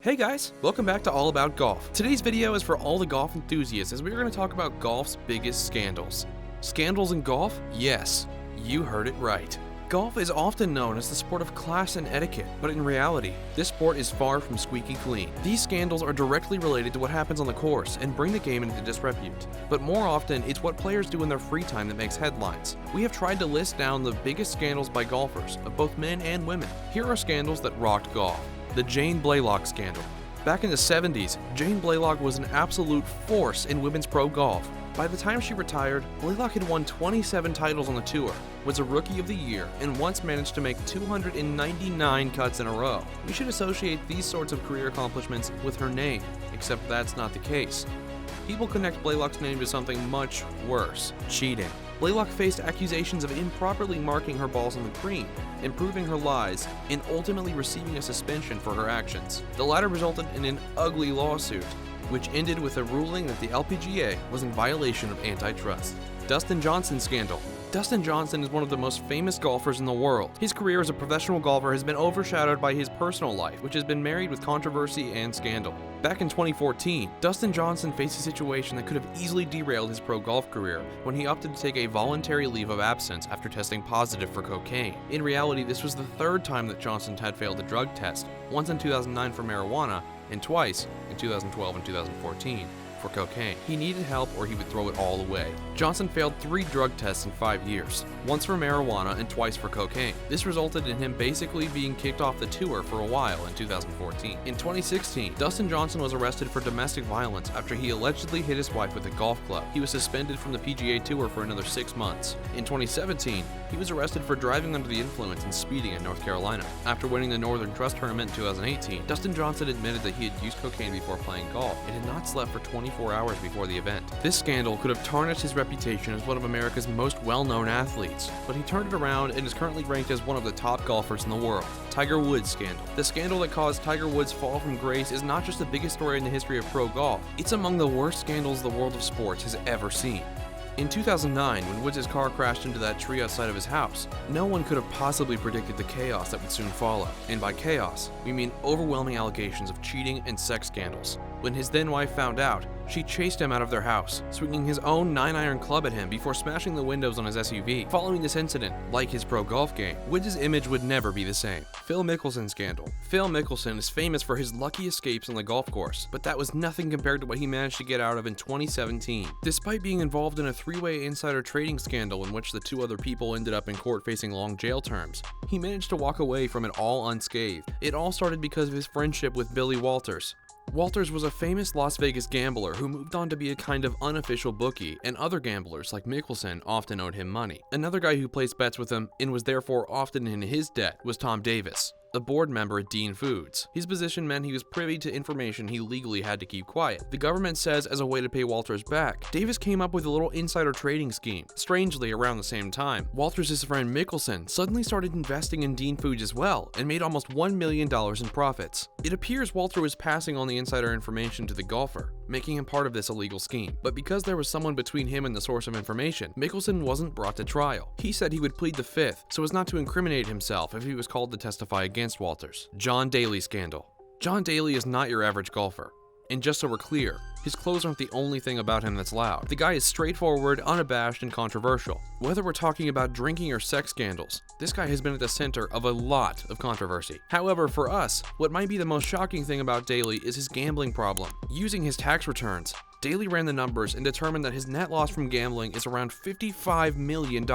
Hey guys, welcome back to All About Golf. Today's video is for all the golf enthusiasts as we are going to talk about golf's biggest scandals. Scandals in golf? Yes, you heard it right. Golf is often known as the sport of class and etiquette, but in reality, this sport is far from squeaky clean. These scandals are directly related to what happens on the course and bring the game into disrepute. But more often, it's what players do in their free time that makes headlines. We have tried to list down the biggest scandals by golfers, of both men and women. Here are scandals that rocked golf. The Jane Blalock scandal. Back in the 70s, Jane Blalock was an absolute force in women's pro golf. By the time she retired, Blalock had won 27 titles on the tour, was a Rookie of the Year, and once managed to make 299 cuts in a row. We should associate these sorts of career accomplishments with her name, except that's not the case. People connect Blalock's name to something much worse: cheating. Blalock faced accusations of improperly marking her balls on the green, improving her lies, and ultimately receiving a suspension for her actions. The latter resulted in an ugly lawsuit, which ended with a ruling that the LPGA was in violation of antitrust. Dustin Johnson scandal. Dustin Johnson is one of the most famous golfers in the world. His career as a professional golfer has been overshadowed by his personal life, which has been married with controversy and scandal. Back in 2014, Dustin Johnson faced a situation that could have easily derailed his pro golf career when he opted to take a voluntary leave of absence after testing positive for cocaine. In reality, this was the third time that Johnson had failed a drug test, once in 2009 for marijuana, and twice in 2012 and 2014. For cocaine. He needed help or he would throw it all away. Johnson failed 3 drug tests in 5 years, once for marijuana and twice for cocaine. This resulted in him basically being kicked off the tour for a while in 2014. In 2016, Dustin Johnson was arrested for domestic violence after he allegedly hit his wife with a golf club. He was suspended from the PGA Tour for another 6 months. In 2017, he was arrested for driving under the influence and speeding in North Carolina. After winning the Northern Trust Tournament in 2018, Dustin Johnson admitted that he had used cocaine before playing golf and had not slept for 24 hours before the event. This scandal could have tarnished his reputation as one of America's most well-known athletes, but he turned it around and is currently ranked as one of the top golfers in the world. Tiger Woods scandal. The scandal that caused Tiger Woods' fall from grace is not just the biggest story in the history of pro golf, it's among the worst scandals the world of sports has ever seen. In 2009, when Woods' car crashed into that tree outside of his house, no one could have possibly predicted the chaos that would soon follow. And by chaos, we mean overwhelming allegations of cheating and sex scandals. When his then-wife found out, she chased him out of their house, swinging his own 9-iron club at him before smashing the windows on his SUV. Following this incident, like his pro golf game, Woods' image would never be the same. Phil Mickelson scandal. Phil Mickelson is famous for his lucky escapes on the golf course, but that was nothing compared to what he managed to get out of in 2017. Despite being involved in a 3-way insider trading scandal in which the 2 other people ended up in court facing long jail terms, he managed to walk away from it all unscathed. It all started because of his friendship with Billy Walters. Walters was a famous Las Vegas gambler who moved on to be a kind of unofficial bookie, and other gamblers like Mickelson often owed him money. Another guy who placed bets with him and was therefore often in his debt was Tom Davis, a board member at Dean Foods. His position meant he was privy to information he legally had to keep quiet. The government says as a way to pay Walters back, Davis came up with a little insider trading scheme. Strangely, around the same time, Walters' friend Mickelson suddenly started investing in Dean Foods as well and made almost $1 million in profits. It appears Walter was passing on the insider information to the golfer, making him part of this illegal scheme. But because there was someone between him and the source of information, Mickelson wasn't brought to trial. He said he would plead the fifth so as not to incriminate himself if he was called to testify against Walters. John Daly scandal. John Daly is not your average golfer. And just so we're clear, his clothes aren't the only thing about him that's loud. The guy is straightforward, unabashed, and controversial. Whether we're talking about drinking or sex scandals, this guy has been at the center of a lot of controversy. However, for us, what might be the most shocking thing about Daly is his gambling problem. Using his tax returns, Daly ran the numbers and determined that his net loss from gambling is around $55 million.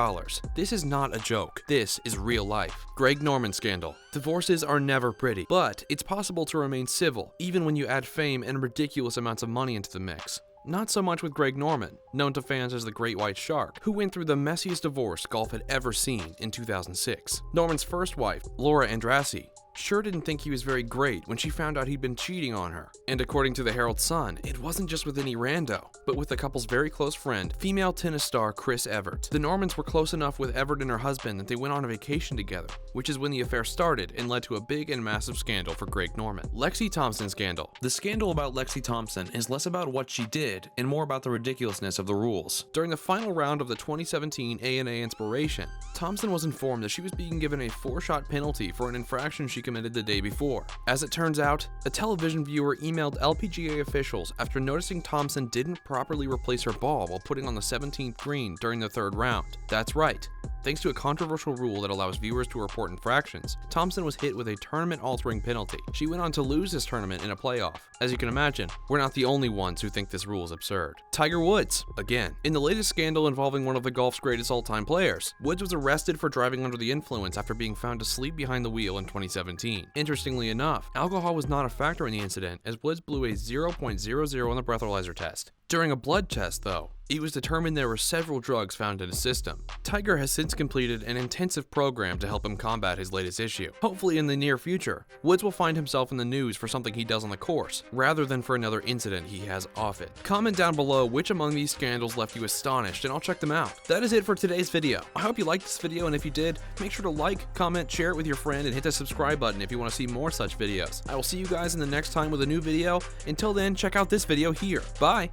This is not a joke. This is real life. Greg Norman scandal. Divorces are never pretty, but it's possible to remain civil, even when you add fame and ridiculous amounts of money into the mix. Not so much with Greg Norman, known to fans as the Great White Shark, who went through the messiest divorce golf had ever seen in 2006. Norman's first wife, Laura Andrassy, sure didn't think he was very great when she found out he'd been cheating on her. And according to the Herald Sun, it wasn't just with any rando, but with the couple's very close friend, female tennis star Chris Evert. The Normans were close enough with Evert and her husband that they went on a vacation together, which is when the affair started and led to a big and massive scandal for Greg Norman. Lexi Thompson scandal. The scandal about Lexi Thompson is less about what she did and more about the ridiculousness of the rules. During the final round of the 2017 ANA Inspiration, Thompson was informed that she was being given a 4-shot penalty for an infraction she committed the day before. As it turns out, a television viewer emailed LPGA officials after noticing Thompson didn't properly replace her ball while putting on the 17th green during the third round. That's right. Thanks to a controversial rule that allows viewers to report infractions, Thompson was hit with a tournament-altering penalty. She went on to lose this tournament in a playoff. As you can imagine, we're not the only ones who think this rule is absurd. Tiger Woods, again. In the latest scandal involving one of the golf's greatest all-time players, Woods was arrested for driving under the influence after being found asleep behind the wheel in 2017. Interestingly enough, alcohol was not a factor in the incident, as Woods blew a 0.00 on the breathalyzer test. During a blood test, though, it was determined there were several drugs found in his system. Tiger has since completed an intensive program to help him combat his latest issue. Hopefully in the near future, Woods will find himself in the news for something he does on the course, rather than for another incident he has off it. Comment down below which among these scandals left you astonished, and I'll check them out. That is it for today's video. I hope you liked this video, and if you did, make sure to like, comment, share it with your friend, and hit the subscribe button if you want to see more such videos. I will see you guys in the next time with a new video. Until then, check out this video here. Bye!